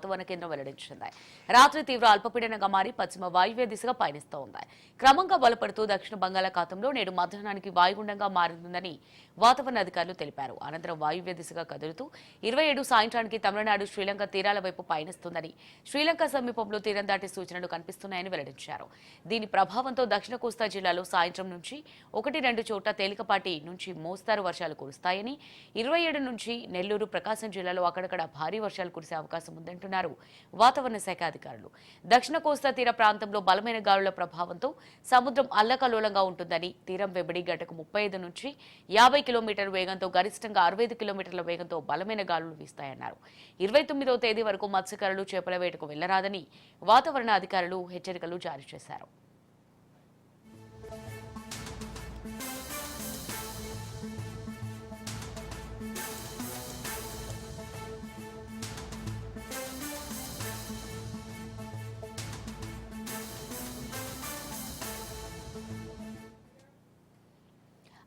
వాతావరణ కేంద్రం వెల్లడించింది. రాత్రి తీవ్ర అల్పపీడనంగా మారి పశ్చిమ వాయువ్య దిశగా పయనిస్తోంది. క్రమంగా బలపడుతూ దక్షిణ బంగాళాఖాతంలో నేడు మధ్యాహ్నానికి వాయుగుండంగా మారిందని వాతావరణ అధికారులు తెలిపారు. అనంతరం వాయువ్య దిశగా కదులుతూ 27 సాయంత్రానికి తమిళనాడు శ్రీలంక తీరాల వైపు పయనిస్తుందని, శ్రీలంక సమీపంలో తీరం దాటే సూచనలు కనిపిస్తున్నాయని వెల్లడించారు. దీని ప్రభావంతో దక్షిణ కోస్తా జిల్లాలో సాయంత్రం నుంచి 1-2 చోట్ల తేలికపాటి నుంచి మోస్తారు వర్షాలు కురుస్తాయని, 27 నుంచి నెల్లూరు, ప్రకాశం జిల్లాలో అక్కడక్కడ భారీ వర్షాలు కురిసే అవకాశం ఉందంటున్నారు వాతావరణ శాఖ అధికారులు. దక్షిణ కోస్తా తీర ప్రాంతంలో బలమైన గాలుల ప్రభావంతో సముద్రం అల్లకల్లోలంగా ఉంటుందని, తీరం వెంబడి గంటకు 35 నుంచి 50 కిలోమీటర్ల వేగంతో గరిష్టంగా 65 కిలోమీటర్ల వేగంతో బలమైన గాలులు వీస్తాయన్నారు. 29వ తేదీ వరకు మత్స్యకారులు చేపల వేటకు వెళ్లరాదని వాతావరణ అధికారులు హెచ్చరికలు జారీ చేశారు.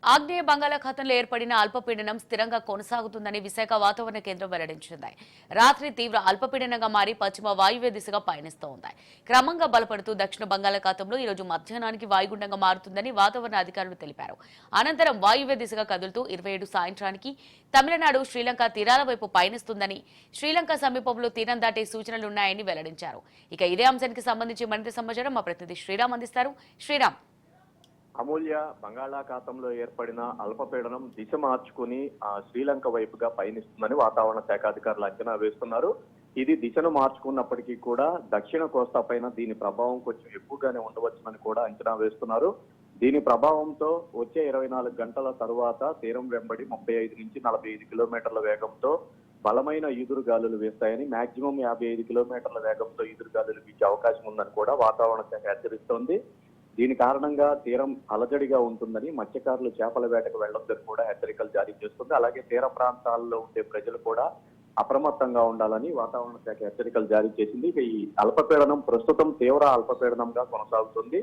ఆగ్నేయ బంగాళాఖాతంలో ఏర్పడిన అల్పపీడనం స్థిరంగా కొనసాగుతుందని విశాఖ వాతావరణ కేంద్రం వెల్లడించింది. రాత్రి తీవ్ర అల్పపీడనంగా మారి పశ్చిమ వాయువ్య దిశగా పయనిస్తోంది. క్రమంగా బలపడుతూ దక్షిణ బంగాళాఖాతంలో ఈ రోజు మధ్యాహ్నానికి వాయుగుండంగా మారుతుందని వాతావరణ అధికారులు తెలిపారు. అనంతరం వాయువ్య దిశగా కదులుతూ 27 సాయంత్రానికి తమిళనాడు, శ్రీలంక తీరాల వైపు పయనిస్తుందని, శ్రీలంక సమీపంలో తీరం దాటే సూచనలున్నాయని వెల్లడించారు. ఇక ఇదే అంశానికి సంబంధించి మరింత సమాచారం మా ప్రతినిధి శ్రీరామ్ అందిస్తారు. శ్రీరామ్. అమూల్య, బంగాళాఖాతంలో ఏర్పడిన అల్పపీడనం దిశ మార్చుకుని శ్రీలంక వైపుగా పయనిస్తుందని వాతావరణ శాఖ అధికారులు అంచనా వేస్తున్నారు. ఇది దిశను మార్చుకున్నప్పటికీ కూడా దక్షిణ కోస్తా పైన దీని ప్రభావం కొంచెం ఎక్కువగానే ఉండవచ్చునని కూడా అంచనా వేస్తున్నారు. దీని ప్రభావంతో వచ్చే 24 గంటల తరువాత తీరం వెంబడి 35 నుంచి 45 కిలోమీటర్ల వేగంతో బలమైన ఈదురు గాలులు వేస్తాయని, మాక్సిమం 55 కిలోమీటర్ల వేగంతో ఈదురు గాలులు వీచే అవకాశం ఉందని కూడా వాతావరణ శాఖ హెచ్చరిస్తోంది. దీని కారణంగా తీరం అలజడిగా ఉంటుందని, మత్స్యకారులు చేపల వేటకు వెళ్లొద్దని కూడా హెచ్చరికలు జారీ చేస్తుంది. అలాగే తీర ప్రాంతాల్లో ఉండే ప్రజలు కూడా అప్రమత్తంగా ఉండాలని వాతావరణ శాఖ హెచ్చరికలు జారీ చేసింది. ఇక ఈ అల్పపీడనం ప్రస్తుతం తీవ్ర అల్పపీడనంగా కొనసాగుతుంది.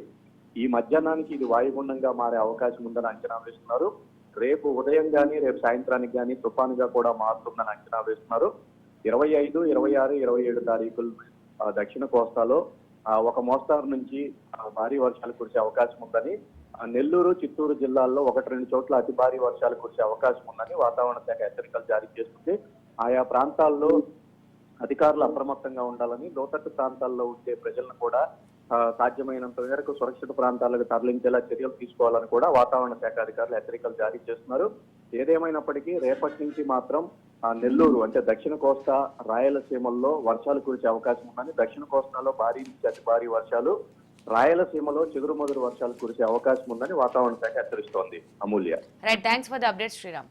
ఈ మధ్యాహ్నానికి ఇది వాయుగుండంగా మారే అవకాశం ఉందని అంచనా వేస్తున్నారు. రేపు ఉదయం గానీ రేపు సాయంత్రానికి గానీ తుఫానుగా కూడా మారుతుందని అంచనా వేస్తున్నారు. 25, 26, 27 తారీఖులు దక్షిణ కోస్తాలో ఒక మోస్తారు నుంచి భారీ వర్షాలు కురిసే అవకాశం ఉందని, నెల్లూరు, చిత్తూరు జిల్లాల్లో 1-2 చోట్ల అతి భారీ వర్షాలు కురిసే అవకాశం ఉందని వాతావరణ శాఖ హెచ్చరికలు జారీ చేస్తుంది. ఆయా ప్రాంతాల్లో అధికారులు అప్రమత్తంగా ఉండాలని, లోతట్టు ప్రాంతాల్లో ఉండే ప్రజలను కూడా సాధ్యమైనంత మేరకు సురక్షిత ప్రాంతాలకు తరలించేలా చర్యలు తీసుకోవాలని కూడా వాతావరణ శాఖ అధికారులు హెచ్చరికలు జారీ చేస్తున్నారు. ఏదేమైనప్పటికీ రేపటి నుంచి మాత్రం నెల్లూరు అంటే దక్షిణ కోస్తా, రాయలసీమల్లో వర్షాలు కురిసే అవకాశం ఉందని, దక్షిణ కోస్తాలో భారీ నుంచి అతి భారీ వర్షాలు, రాయలసీమలో చెదురుమదురు వర్షాలు కురిసే అవకాశం ఉందని వాతావరణ శాఖ హెచ్చరిస్తోంది. Amulya. Right, thanks for the update Sriram.